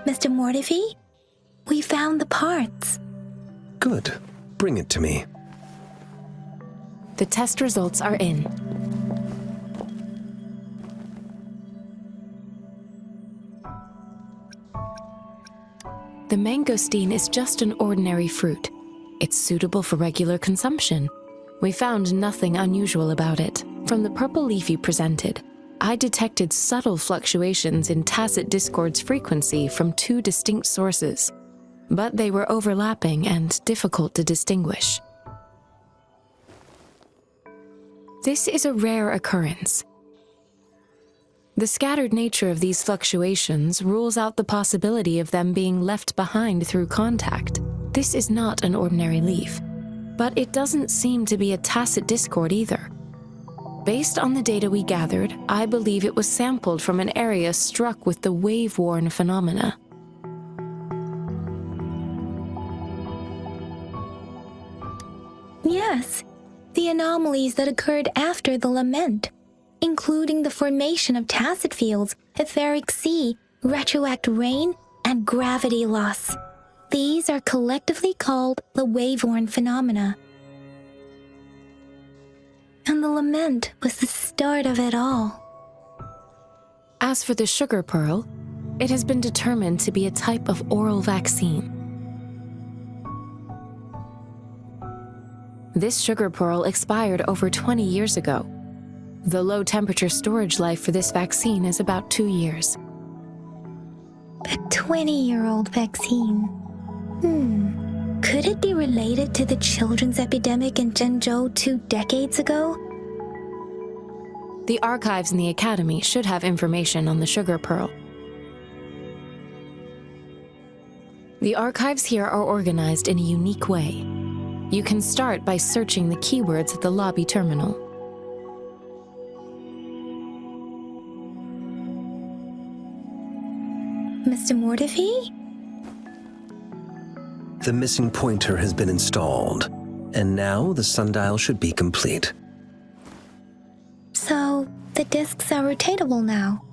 Mr. Mortivy, we found the parts. Good. Bring it to me. The test results are in. The mangosteen is just an ordinary fruit. It's suitable for regular consumption. We found nothing unusual about it. From the purple leaf you presented, I detected subtle fluctuations in tacit discord's frequency from two distinct sources, but they were overlapping and difficult to distinguish. This is a rare occurrence. The scattered nature of these fluctuations rules out the possibility of them being left behind through contact. This is not an ordinary leaf, but it doesn't seem to be a tacit discord either. Based on the data we gathered, I believe it was sampled from an area struck with the wave-worn phenomena. Yes, the anomalies that occurred after the lament, including the formation of tacit fields, etheric sea, retroact rain, and gravity loss. These are collectively called the wave-worn phenomena. And the lament was the start of it all. As for the sugar pearl, it has been determined to be a type of oral vaccine. This sugar pearl expired over 20 years ago. The low-temperature storage life for this vaccine is about 2 years. A 20-year-old vaccine. Could it be related to the children's epidemic in Zhengzhou 2 decades ago? The archives in the Academy should have information on the sugar pearl. The archives here are organized in a unique way. You can start by searching the keywords at the lobby terminal. Mr. Mortivy? The missing pointer has been installed, and now the sundial should be complete. So, the discs are rotatable now.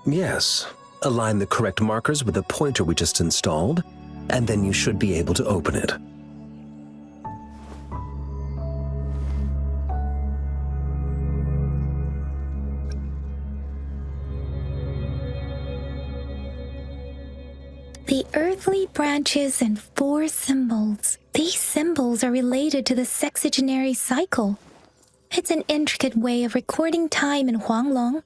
Yes. Align the correct markers with the pointer we just installed, and then you should be able to open it. The earthly branches and 4 symbols. These symbols are related to the sexagenary cycle. It's an intricate way of recording time in Huanglong.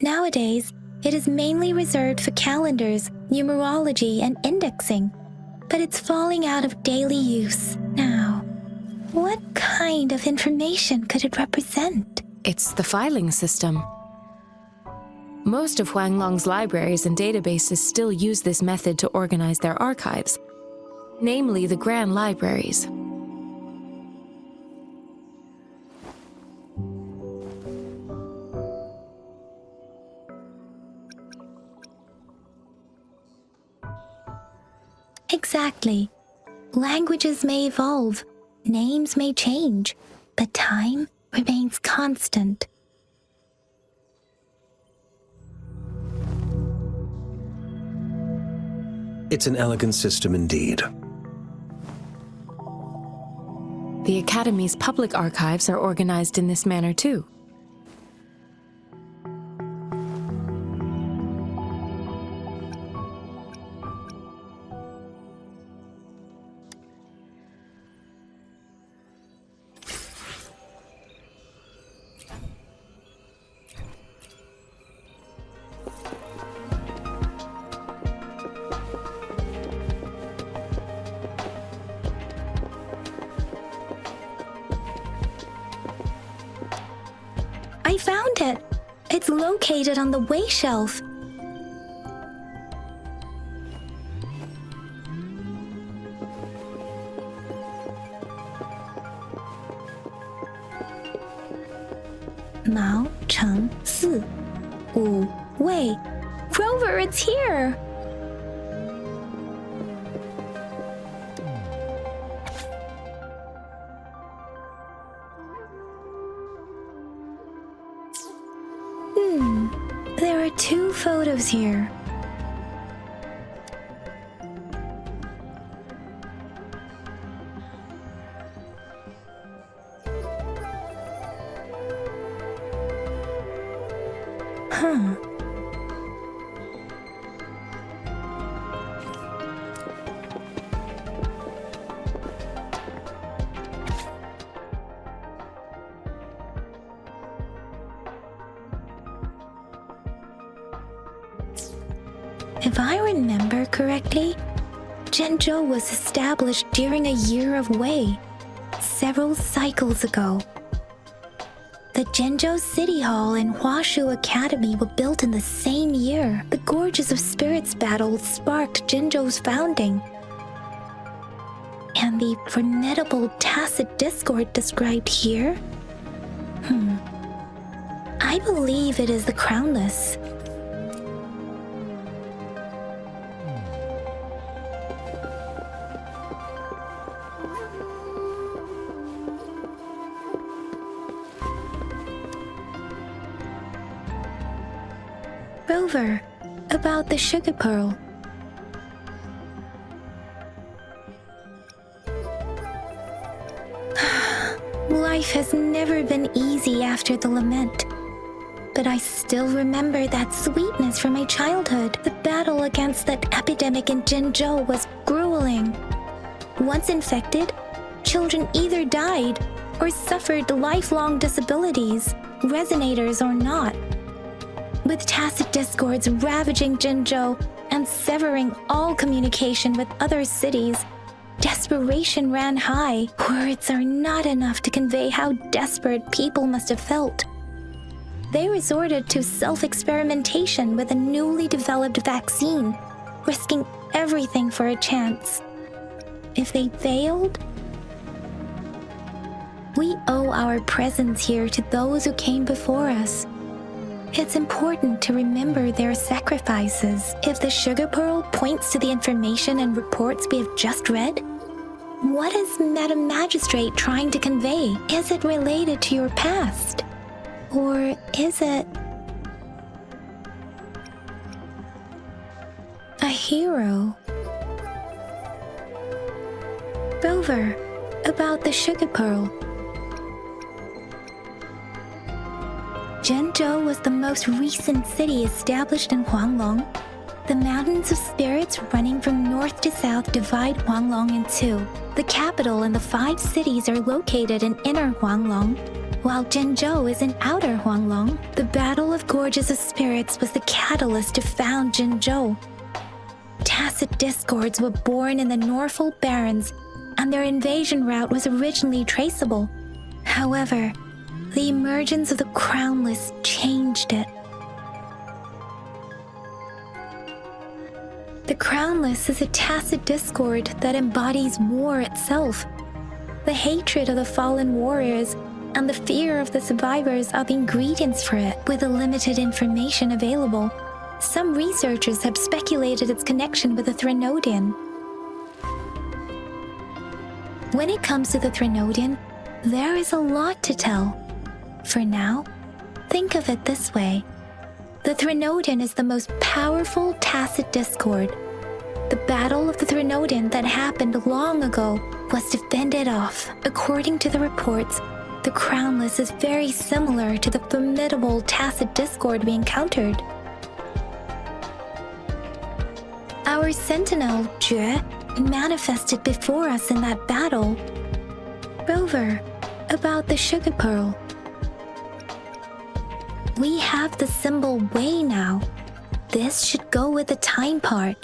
Nowadays, it is mainly reserved for calendars, numerology, and indexing, but it's falling out of daily use now. What kind of information could it represent? It's the filing system. Most of Huanglong's libraries and databases still use this method to organize their archives, namely the Grand Libraries. Exactly. Languages may evolve, names may change, but time remains constant. It's an elegant system indeed. The Academy's public archives are organized in this manner too. I found it! It's located on the way shelf. Mao, Cheng, Si, Wu, Wei. Rover, it's here! There are 2 photos here. If I remember correctly, Zhenzhou was established during a year of Wei, several cycles ago. The Zhenzhou City Hall and Huashu Academy were built in the same year. The Gorges of Spirits battle sparked Zhenzhou's founding. And the formidable tacit discord described here? I believe it is the Crownless. Rover, about the sugar pearl. Life has never been easy after the lament, but I still remember that sweetness from my childhood. The battle against that epidemic in Zhenzhou was grueling. Once infected, children either died or suffered lifelong disabilities, resonators or not. With tacit discords ravaging Zhenzhou and severing all communication with other cities, desperation ran high. Words are not enough to convey how desperate people must have felt. They resorted to self-experimentation with a newly developed vaccine, risking everything for a chance. If they failed, we owe our presence here to those who came before us. It's important to remember their sacrifices. If the sugar pearl points to the information and reports we have just read, what is Madam Magistrate trying to convey? Is it related to your past? Or is it a hero? Rover, about the sugar pearl. Zhenzhou was the most recent city established in Huanglong. The mountains of spirits running from north to south divide Huanglong in two. The capital and the 5 cities are located in inner Huanglong, while Zhenzhou is in outer Huanglong. The Battle of Gorges of Spirits was the catalyst to found Zhenzhou. Tacit discords were born in the Norfolk Barrens, and their invasion route was originally traceable. However, the emergence of the Crownless changed it. The Crownless is a tacit discord that embodies war itself. The hatred of the fallen warriors and the fear of the survivors are the ingredients for it. With the limited information available, some researchers have speculated its connection with the Threnodian. When it comes to the Threnodian, there is a lot to tell. For now, think of it this way. The Threnodian is the most powerful tacit discord. The battle of the Threnodian that happened long ago was to fend it off. According to the reports, the Crownless is very similar to the formidable tacit discord we encountered. Our sentinel, Jue, manifested before us in that battle. Rover, about the sugar pearl. We have the symbol Wei now. This should go with the time part.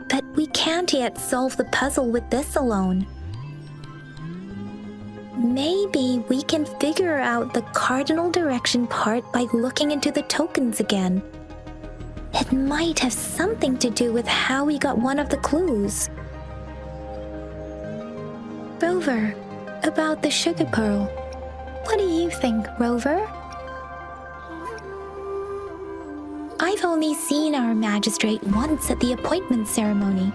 But we can't yet solve the puzzle with this alone. Maybe we can figure out the cardinal direction part by looking into the tokens again. It might have something to do with how we got one of the clues. Rover, about the sugar pearl. What do you think, Rover? I've only seen our magistrate once at the appointment ceremony,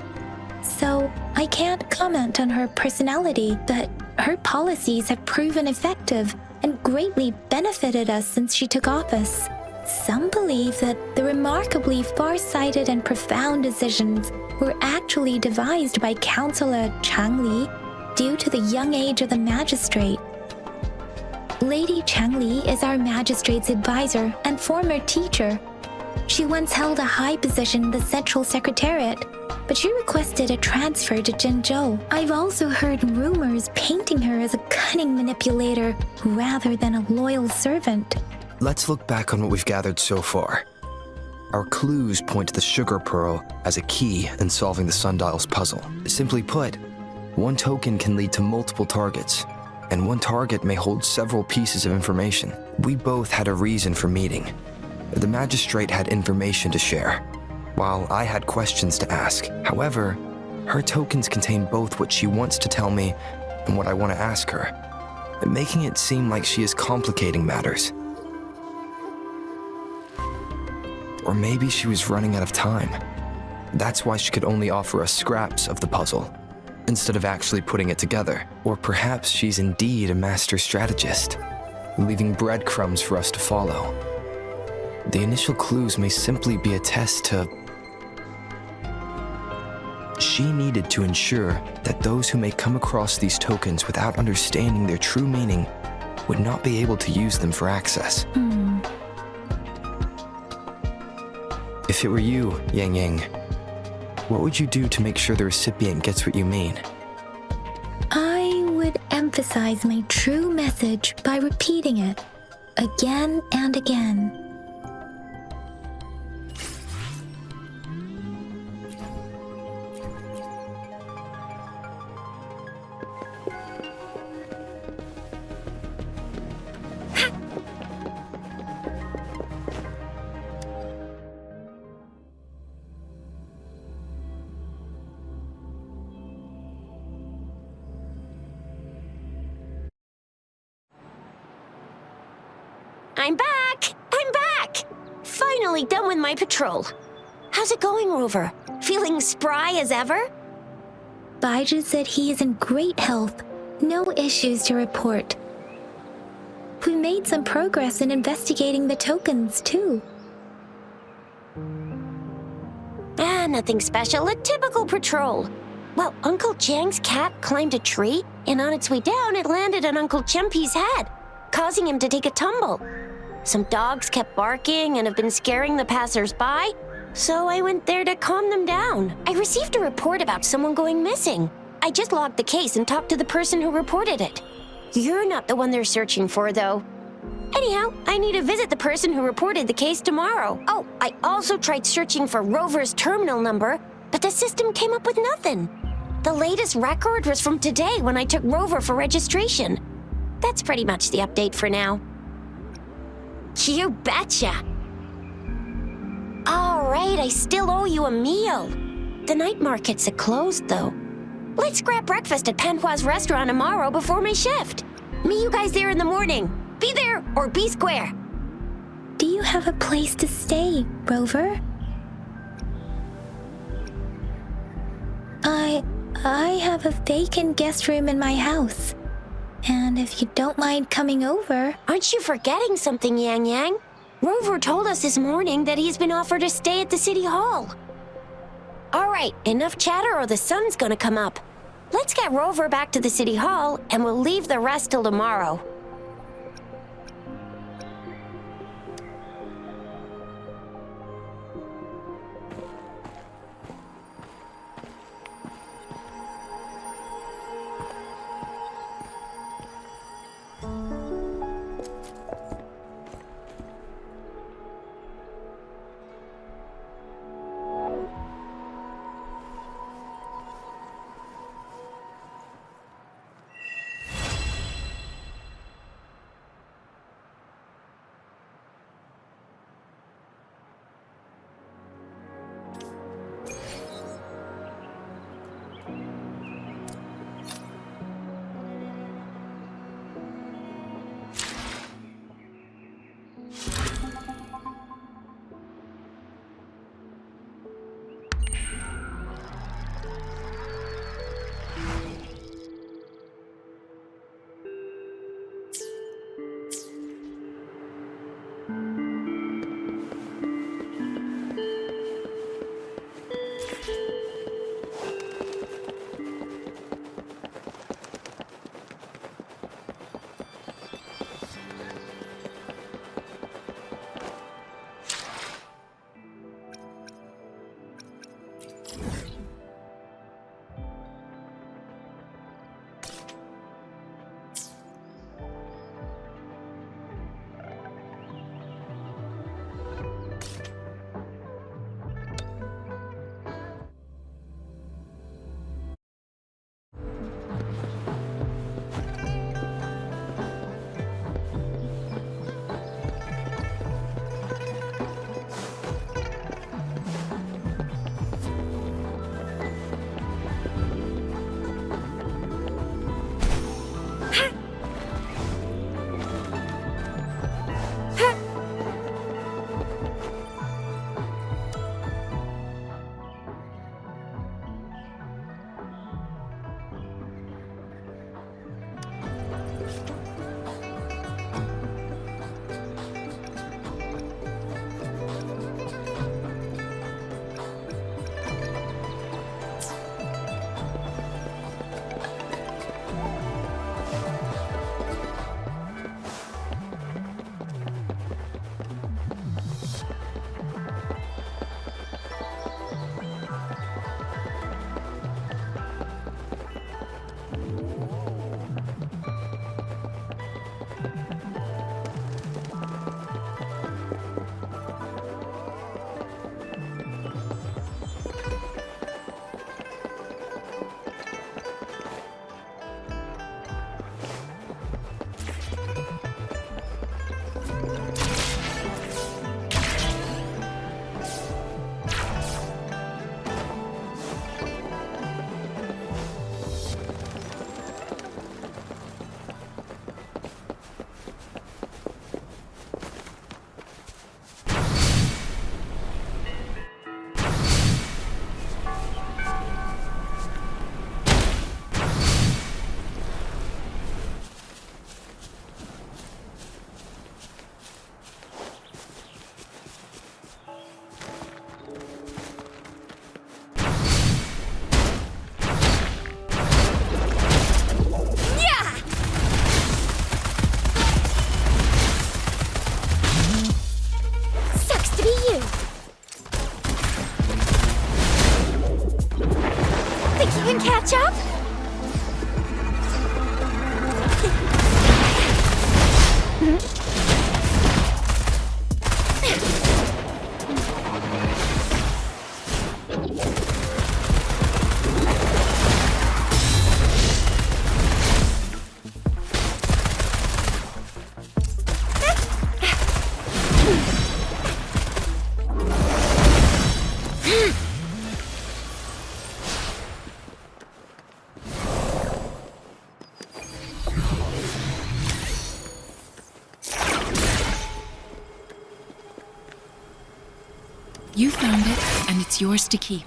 so I can't comment on her personality, but her policies have proven effective and greatly benefited us since she took office. Some believe that the remarkably far-sighted and profound decisions were actually devised by Councillor Chang Li due to the young age of the magistrate. Lady Changli is our magistrate's advisor and former teacher. She once held a high position in the Central Secretariat, but she requested a transfer to Zhengzhou. I've also heard rumors painting her as a cunning manipulator rather than a loyal servant. Let's look back on what we've gathered so far. Our clues point to the sugar pearl as a key in solving the sundial's puzzle. Simply put, one token can lead to multiple targets, and one target may hold several pieces of information. We both had a reason for meeting. The magistrate had information to share, while I had questions to ask. However, her tokens contain both what she wants to tell me and what I want to ask her, making it seem like she is complicating matters. Or maybe she was running out of time. That's why she could only offer us scraps of the puzzle, instead of actually putting it together. Or perhaps she's indeed a master strategist, leaving breadcrumbs for us to follow. The initial clues may simply be a test to... She needed to ensure that those who may come across these tokens without understanding their true meaning would not be able to use them for access. If it were you, Yang Yang, what would you do to make sure the recipient gets what you mean? I would emphasize my true message by repeating it again and again. I'm back! I'm back! Finally done with my patrol. How's it going, Rover? Feeling spry as ever? Baiju said he is in great health. No issues to report. We made some progress in investigating the tokens, too. Nothing special. A typical patrol. Well, Uncle Jiang's cat climbed a tree, and on its way down, it landed on Uncle Chempi's head, causing him to take a tumble. Some dogs kept barking and have been scaring the passers-by, so I went there to calm them down. I received a report about someone going missing. I just logged the case and talked to the person who reported it. You're not the one they're searching for, though. Anyhow, I need to visit the person who reported the case tomorrow. Oh, I also tried searching for Rover's terminal number, but the system came up with nothing. The latest record was from today when I took Rover for registration. That's pretty much the update for now. You betcha! All right, I still owe you a meal. The night markets are closed, though. Let's grab breakfast at Panhua's restaurant tomorrow before my shift. Meet you guys there in the morning. Be there or be square. Do you have a place to stay, Rover? I have a vacant guest room in my house. And if you don't mind coming over... Aren't you forgetting something, Yang Yang? Rover told us this morning that he's been offered a stay at the City Hall. All right, enough chatter or the sun's gonna come up. Let's get Rover back to the City Hall and we'll leave the rest till tomorrow. You found it, and it's yours to keep.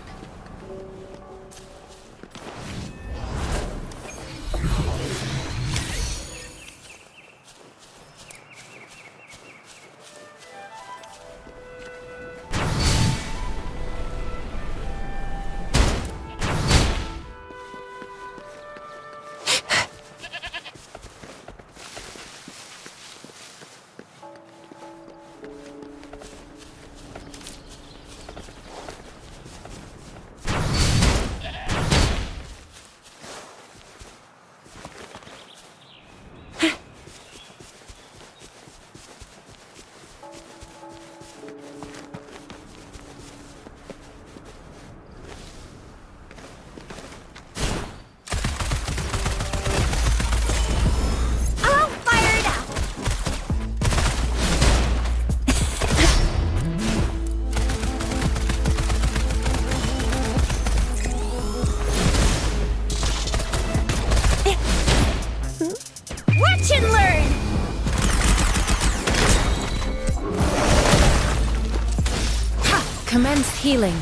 All fired up! Watch and learn! Commence healing.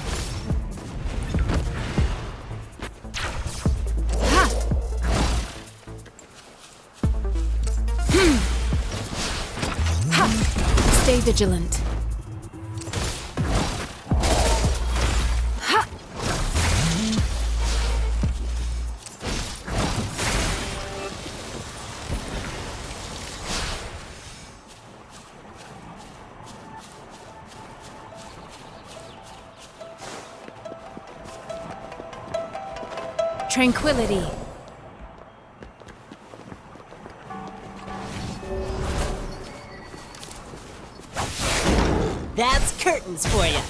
Stay vigilant. Tranquility. That's curtains for you.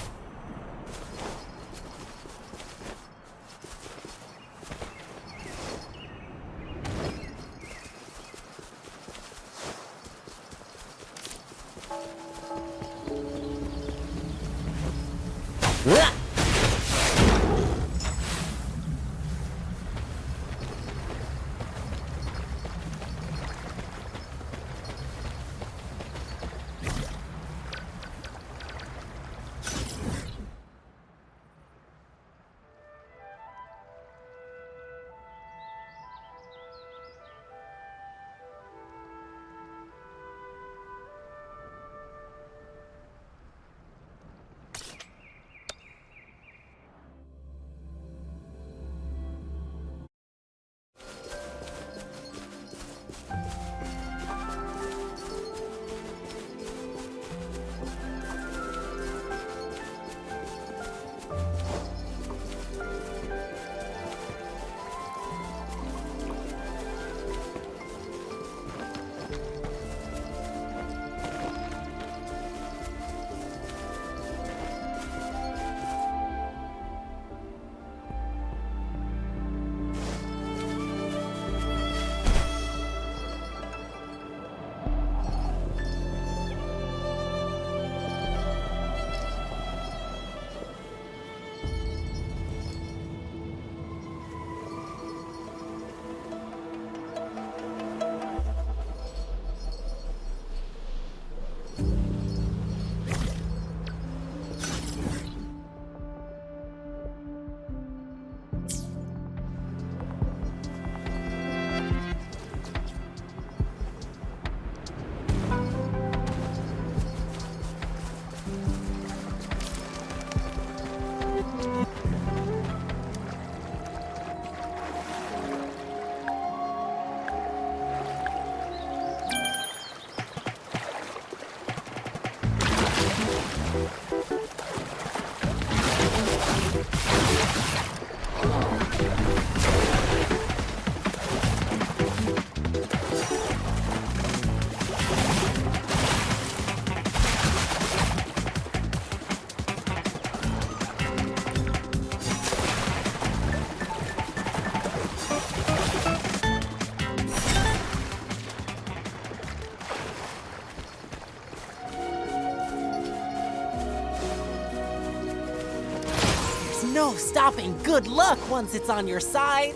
No stopping good luck once it's on your side.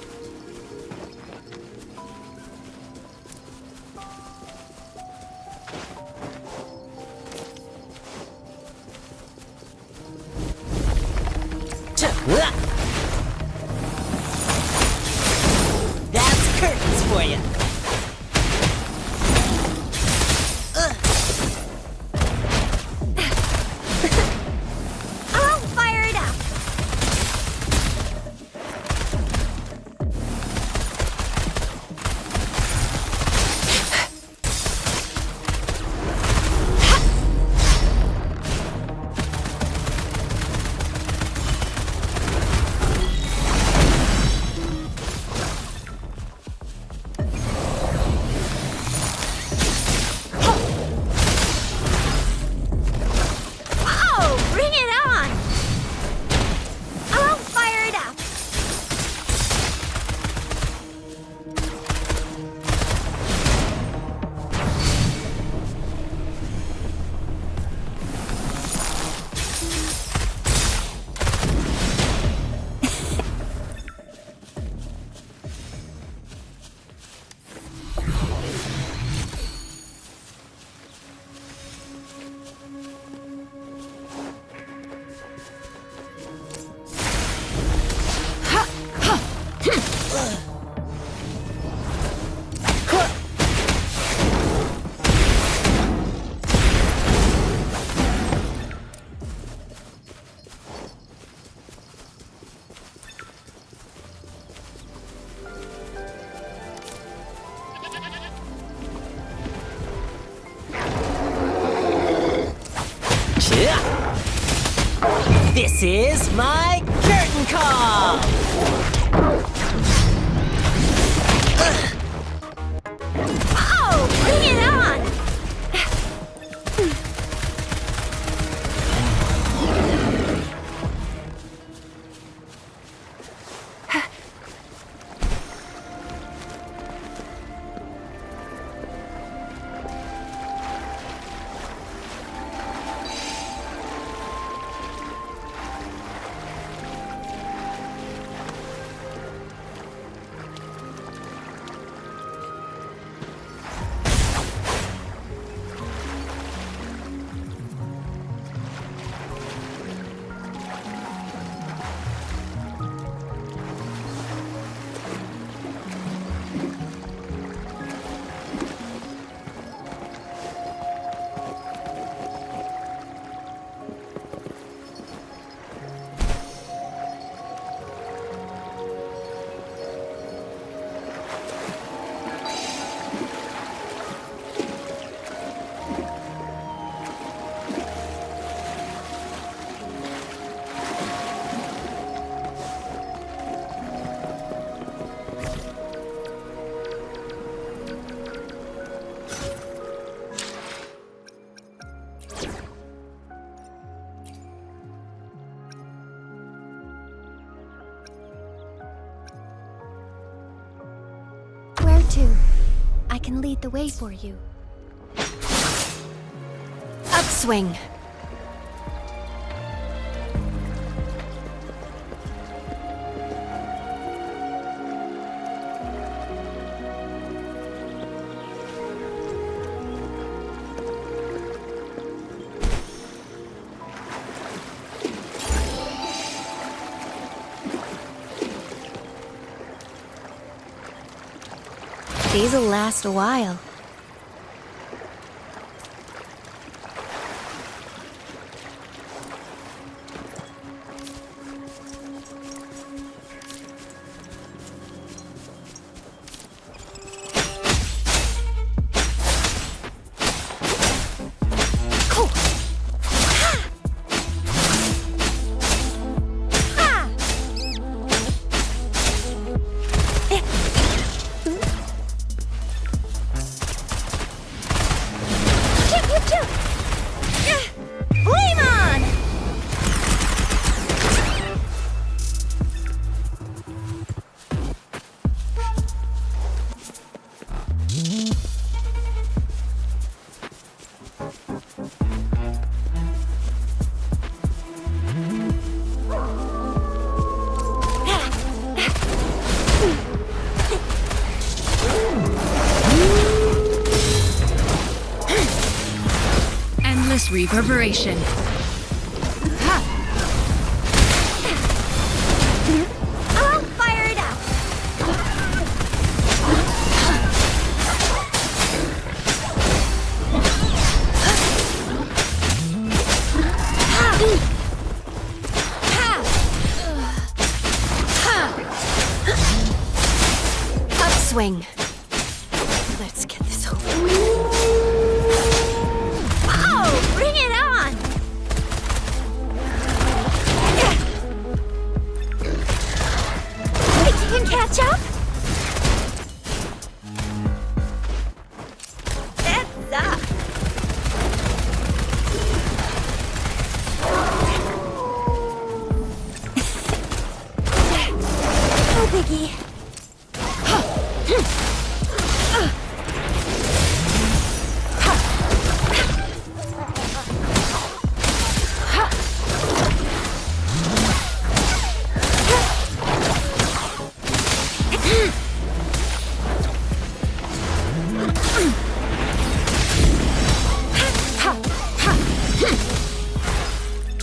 This is my curtain call! Oh, bring it on! Where to? I can lead the way for you. Upswing! These'll last a while. Endless reverberation. I'll fire it up! Upswing! Let's get this over with. Oh, bring it on! Think you can catch up? That's up! No biggie.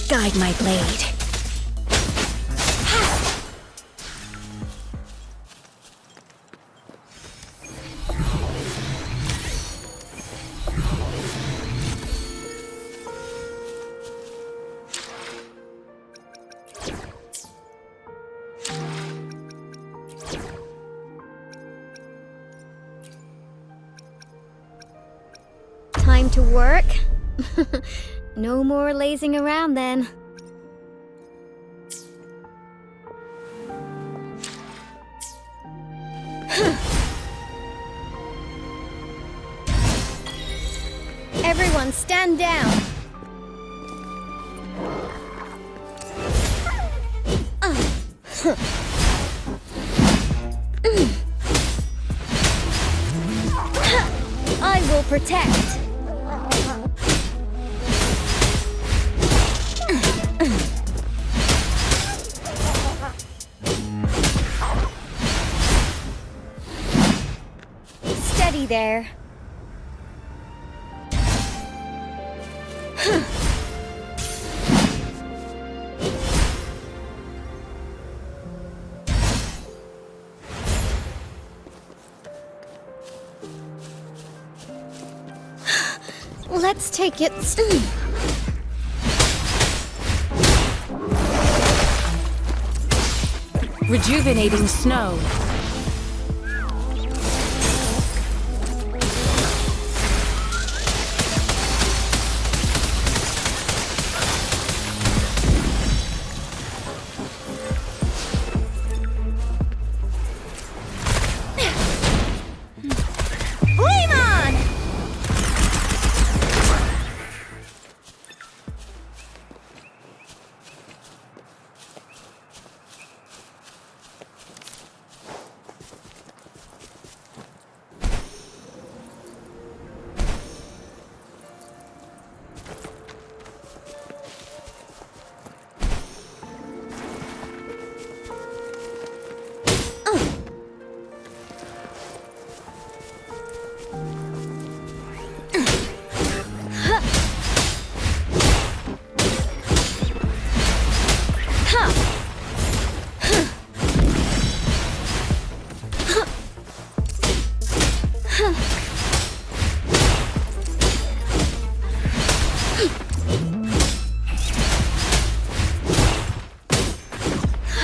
Guide my blade. Time to work? No more lazing around then. Everyone stand down. I will protect. Steady there. Let's take it. Rejuvenating snow.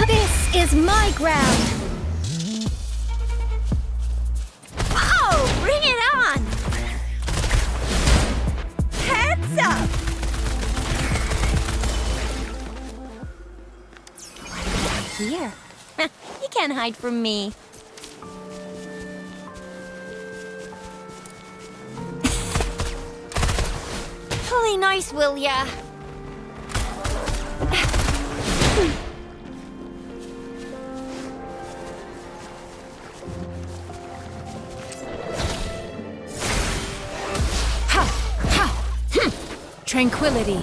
This is my ground. Oh, bring it on! Heads up! Here. You can't hide from me. Play nice, will ya? Tranquility.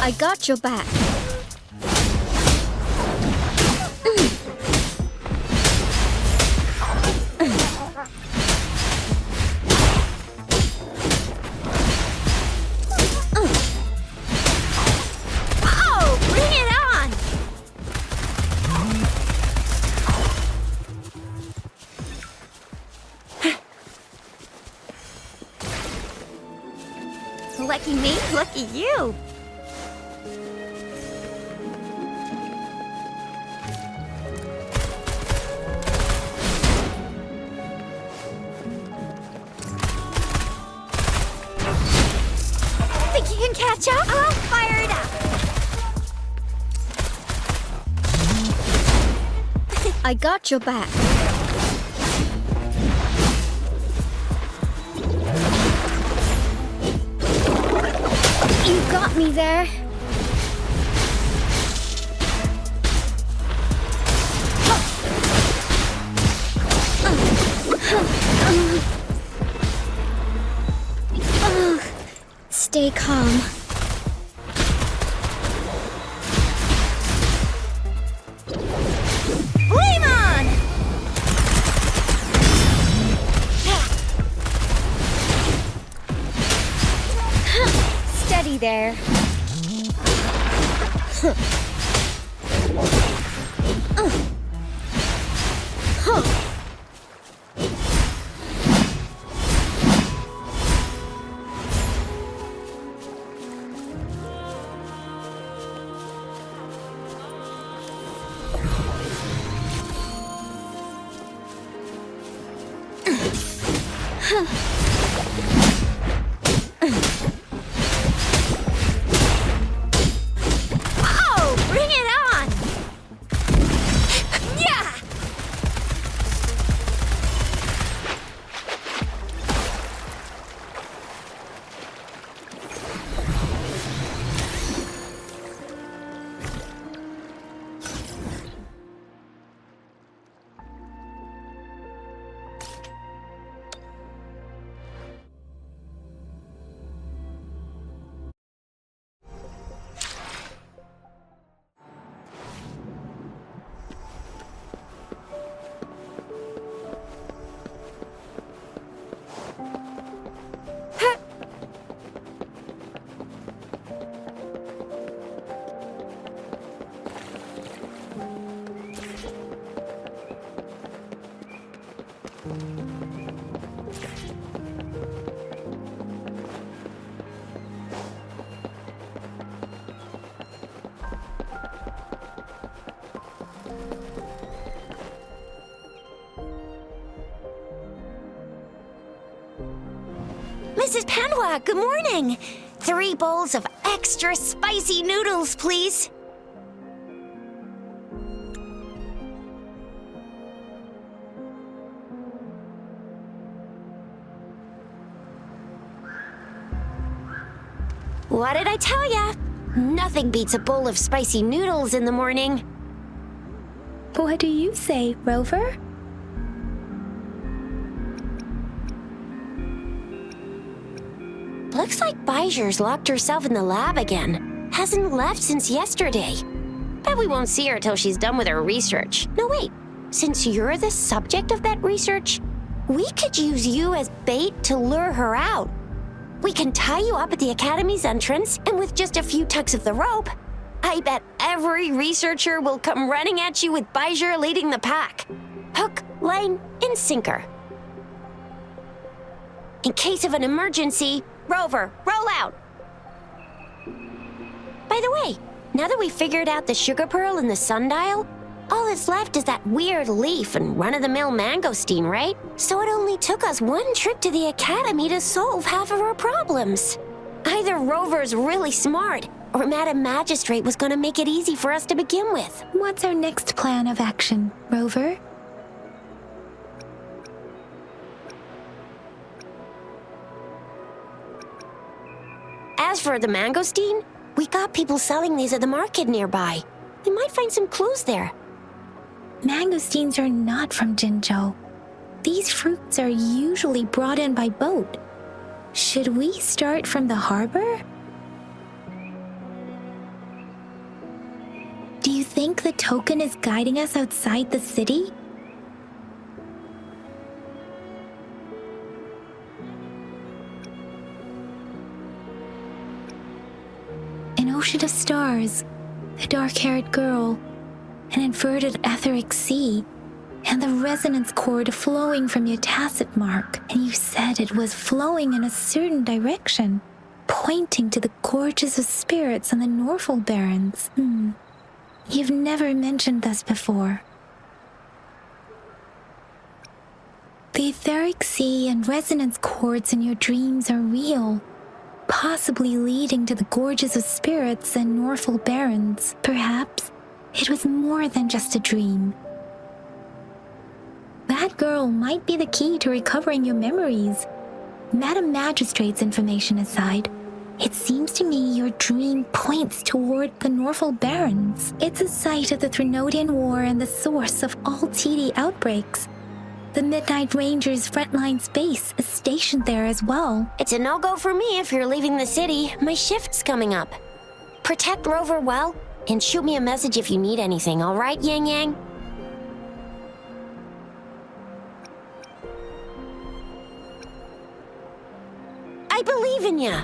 I got your back. Oh, bring it on! Lucky me, lucky you. Think you can catch up? I'll fire it up. I got your back. You got me there. Stay calm. Flame on! Steady there. Oh, bring it on! Yeah! Mrs. Panhua, good morning. 3 bowls of extra spicy noodles, please. What did I tell ya? Nothing beats a bowl of spicy noodles in the morning. What do you say, Rover? Looks like Bijou's locked herself in the lab again. Hasn't left since yesterday. Bet we won't see her till she's done with her research. No, wait. Since you're the subject of that research, we could use you as bait to lure her out. We can tie you up at the Academy's entrance, and with just a few tugs of the rope, I bet every researcher will come running at you with Bijou leading the pack. Hook, line, and sinker. In case of an emergency, Rover, roll out! By the way, now that we've figured out the sugar pearl and the sundial, all that's left is that weird leaf and run-of-the-mill mangosteen, right? So it only took us 1 trip to the Academy to solve half of our problems. Either Rover's really smart, or Madam Magistrate was gonna make it easy for us to begin with. What's our next plan of action, Rover? As for the mangosteen, we got people selling these at the market nearby. We might find some clues there. Mangosteens are not from Jinzhou. These fruits are usually brought in by boat. Should we start from the harbor? Do you think the token is guiding us outside the city? An ocean of stars, a dark-haired girl, an inverted etheric sea, and the resonance cord flowing from your tacit mark. And you said it was flowing in a certain direction, pointing to the gorges of spirits on the Norfolk Barrens. You've never mentioned this before. The etheric sea and resonance cords in your dreams are real, possibly leading to the gorges of spirits and Norfolk Barrens. Perhaps it was more than just a dream. That girl might be the key to recovering your memories. Madam Magistrate's information aside, it seems to me your dream points toward the Norfolk Barrens. It's a site of the Trinodian War and the source of all TD outbreaks. The Midnight Rangers' frontline base is stationed there as well. It's a no-go for me if you're leaving the city. My shift's coming up. Protect Rover well, and shoot me a message if you need anything, all right, Yang Yang? I believe in ya!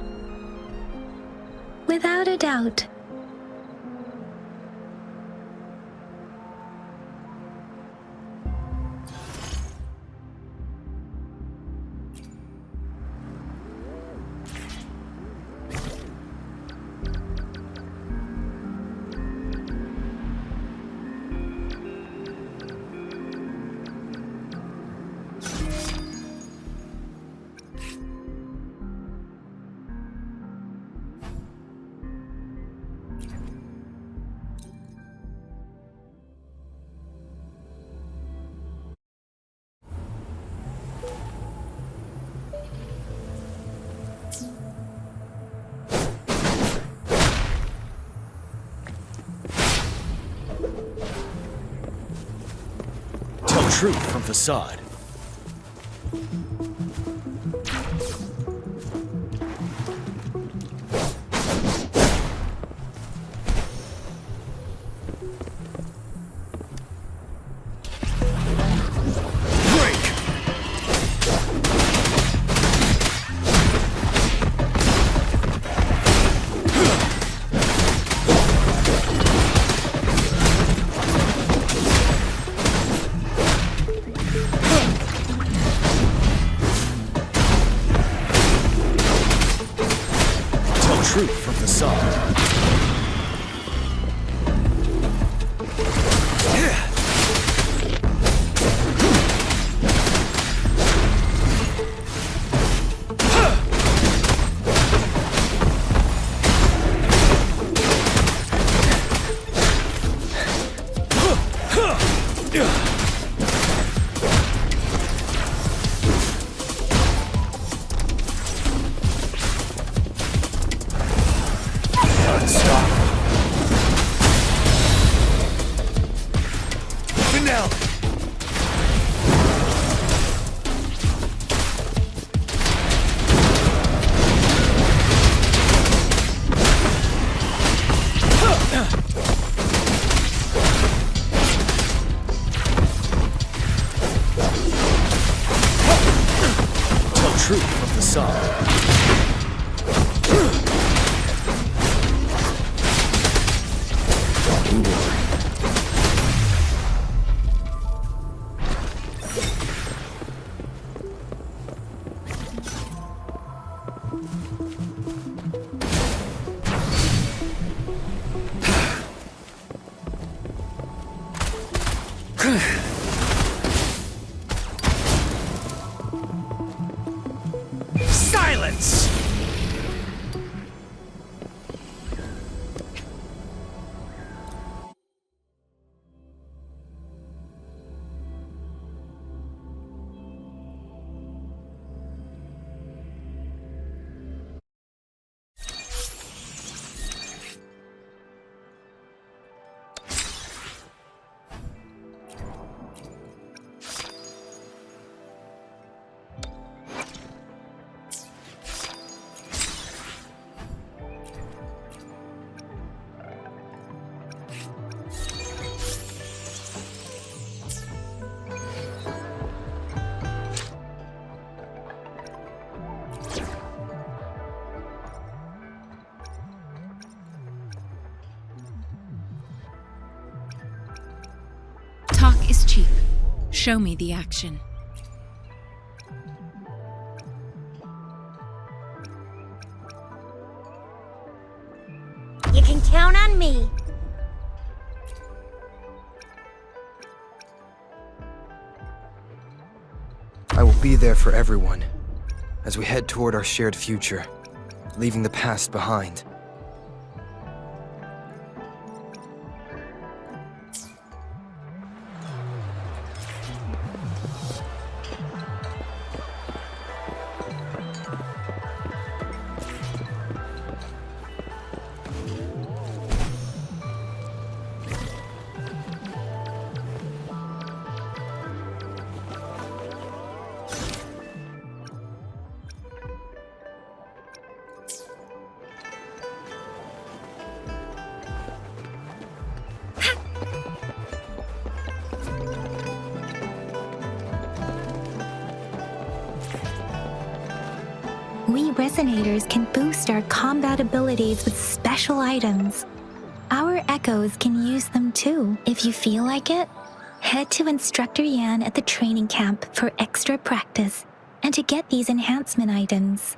Without a doubt. truth from facade. Truth from facade. Truth from facade. Silence! Talk is cheap. Show me the action. You can count on me. I will be there for everyone as we head toward our shared future, leaving the past behind. We Resonators can boost our combat abilities with special items. Our Echoes can use them too. If you feel like it, head to Instructor Yan at the training camp for extra practice and to get these enhancement items.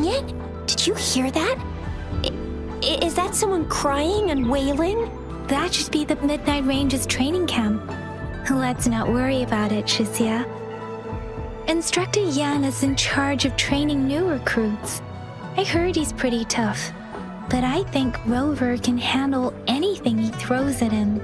Dang it! Did you hear that? Is that someone crying and wailing? That should be the Midnight Range's training camp. Let's not worry about it, Shizia. Instructor Yan is in charge of training new recruits. I heard he's pretty tough, but I think Rover can handle anything he throws at him.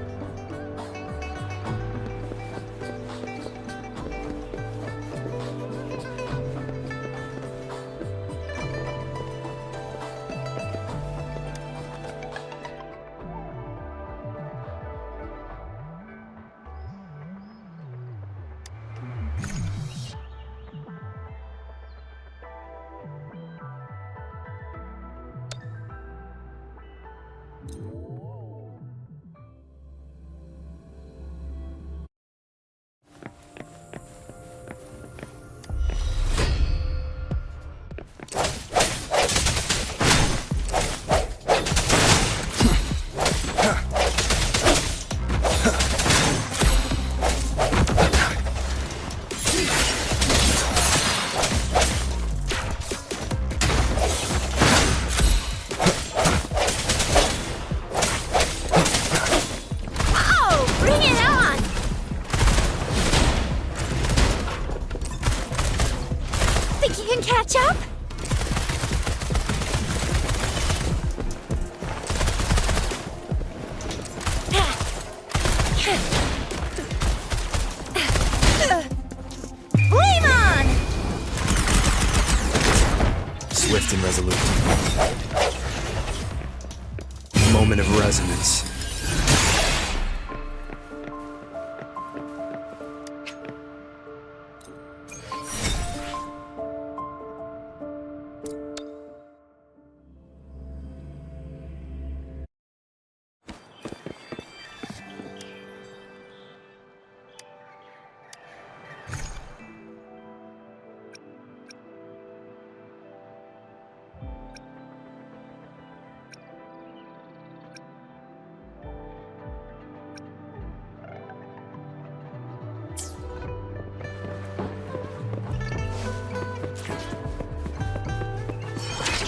Catch up? Flame on! Swift and resolute. Moment of resonance.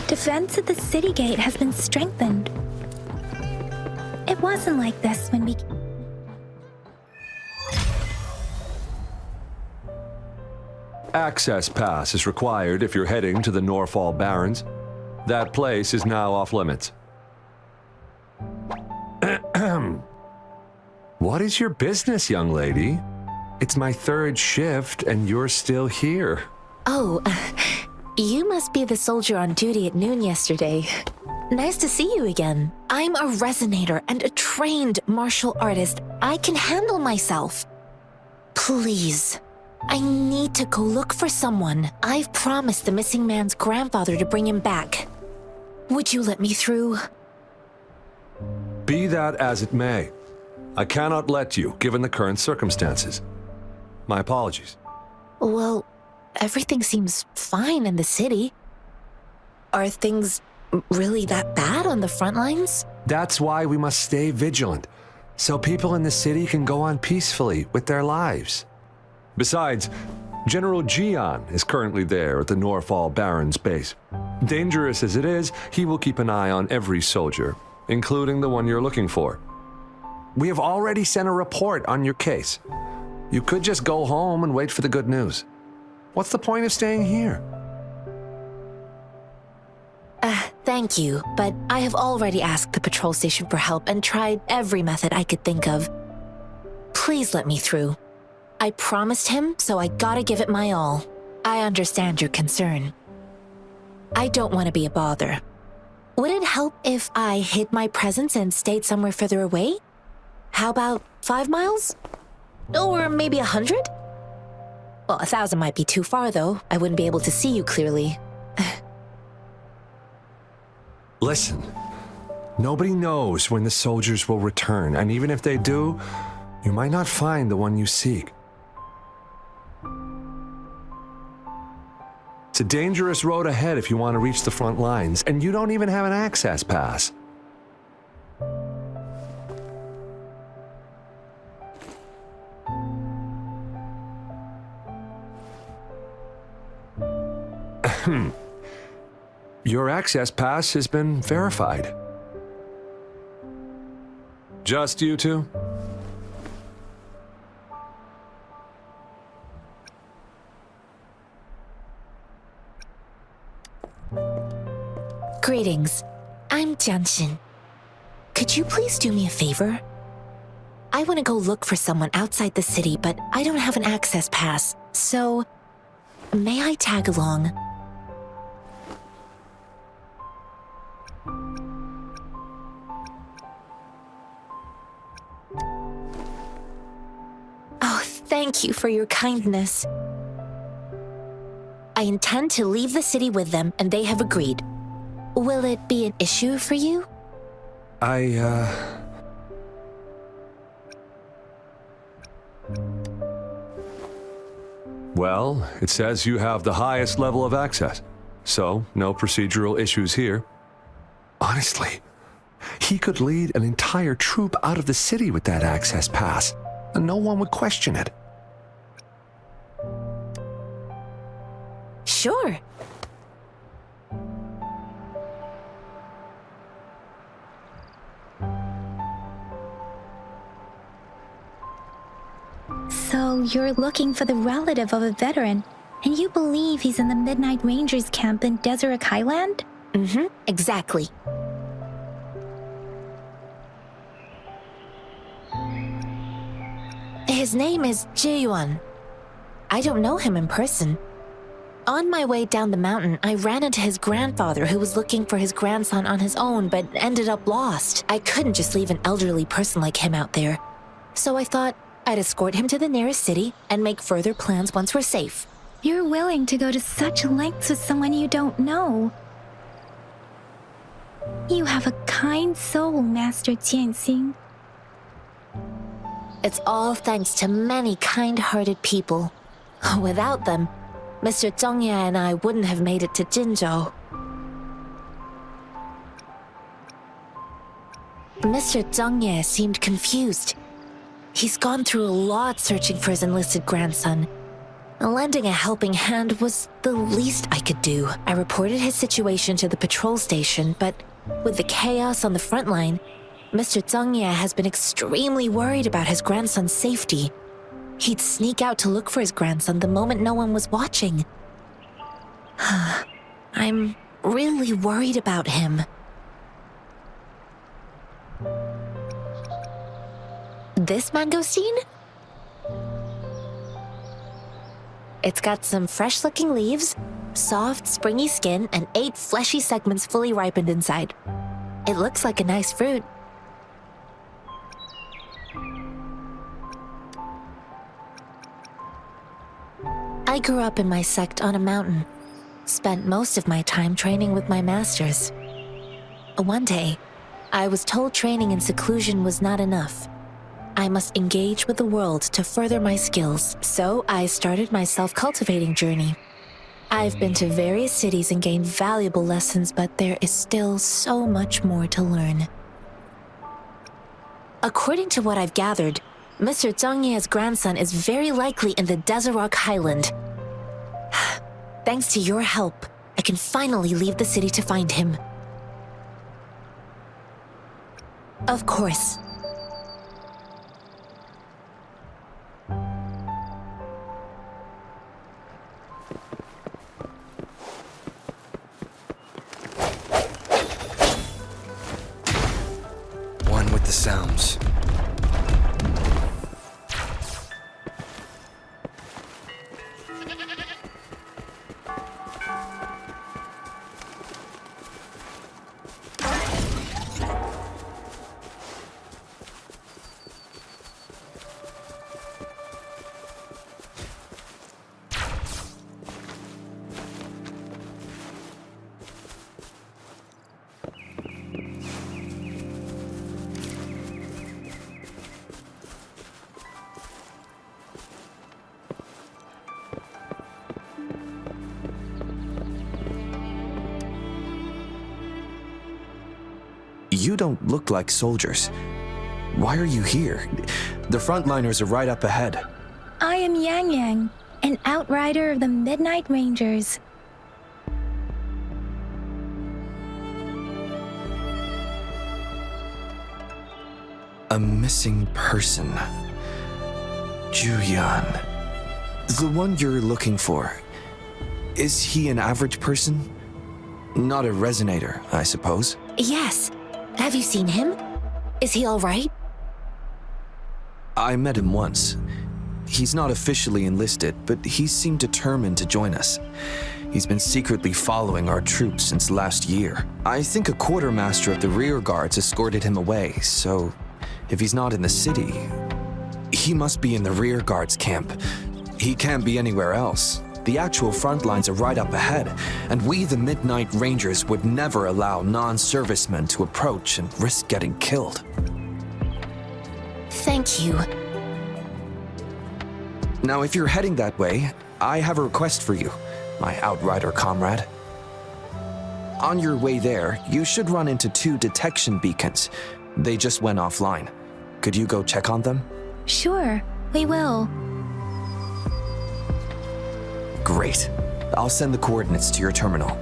Defense at the city gate has been strengthened. It wasn't like this when we... Access pass is required if you're heading to the Norfall Barrens. That place is now off limits. What is your business, young lady? It's my third shift and you're still here. Oh, you must be the soldier on duty at noon yesterday. Nice to see you again. I'm a resonator and a trained martial artist. I can handle myself. Please, I need to go look for someone. I've promised the missing man's grandfather to bring him back. Would you let me through? Be that as it may, I cannot let you, given the current circumstances. My apologies. Well, everything seems fine in the city. Are things really that bad on the front lines? That's why we must stay vigilant, so people in the city can go on peacefully with their lives. Besides, General Jian is currently there at the Norfall Barrens base. Dangerous as it is, he will keep an eye on every soldier, including the one you're looking for. We have already sent a report on your case. You could just go home and wait for the good news. What's the point of staying here? Thank you, but I have already asked the patrol station for help and tried every method I could think of. Please let me through. I promised him, so I gotta give it my all. I understand your concern. I don't want to be a bother. Would it help if I hid my presence and stayed somewhere further away? How about 5 miles? Or maybe 100? Well, 1,000 might be too far, though. I wouldn't be able to see you clearly. Listen, nobody knows when the soldiers will return, and even if they do, you might not find the one you seek. It's a dangerous road ahead if you want to reach the front lines, and you don't even have an access pass. Your access pass has been verified. Just you two? Greetings. I'm Jianxin. Could you please do me a favor? I want to go look for someone outside the city, but I don't have an access pass, so may I tag along? Oh, thank you for your kindness. I intend to leave the city with them, and they have agreed. Will it be an issue for you? Well, it says you have the highest level of access, so no procedural issues here. Honestly, he could lead an entire troop out of the city with that access pass, and no one would question it. Sure. So you're looking for the relative of a veteran, and you believe he's in the Midnight Rangers camp in Deseret Highland? Mm-hmm, exactly. His name is Ji-yuan. I don't know him in person. On my way down the mountain, I ran into his grandfather who was looking for his grandson on his own but ended up lost. I couldn't just leave an elderly person like him out there. So I thought I'd escort him to the nearest city and make further plans once we're safe. You're willing to go to such lengths with someone you don't know. You have a kind soul, Master Jianxin. It's all thanks to many kind-hearted people. Without them, Mr. Zhongye and I wouldn't have made it to Jinzhou. Mr. Zhongye seemed confused. He's gone through a lot searching for his enlisted grandson. Lending a helping hand was the least I could do. I reported his situation to the patrol station, but with the chaos on the front line, Mr. Zhongye has been extremely worried about his grandson's safety. He'd sneak out to look for his grandson the moment no one was watching. I'm really worried about him. This mangosteen? It's got some fresh-looking leaves, soft, springy skin, and 8 fleshy segments fully ripened inside. It looks like a nice fruit. I grew up in my sect on a mountain. Spent most of my time training with my masters. One day, I was told training in seclusion was not enough. I must engage with the world to further my skills, so I started my self-cultivating journey. I've been to various cities and gained valuable lessons, but there is still so much more to learn. According to what I've gathered, Mr. Zhongye's grandson is very likely in the Deseret Highland. Thanks to your help, I can finally leave the city to find him. Of course. One with the sounds. You don't look like soldiers. Why are you here? The frontliners are right up ahead. I am Yang Yang, an outrider of the Midnight Rangers. A missing person. Juyan. The one you're looking for. Is he an average person? Not a resonator, I suppose. Yes. Have you seen him? Is he all right? I met him once. He's not officially enlisted, but he seemed determined to join us. He's been secretly following our troops since last year. I think a quartermaster of the rear guards escorted him away, so if he's not in the city, he must be in the rear guards camp. He can't be anywhere else. The actual front lines are right up ahead, and we, the Midnight Rangers, would never allow non-servicemen to approach and risk getting killed. Thank you. Now, if you're heading that way, I have a request for you, my Outrider comrade. On your way there, you should run into 2 detection beacons. They just went offline. Could you go check on them? Sure, we will. Great. I'll send the coordinates to your terminal.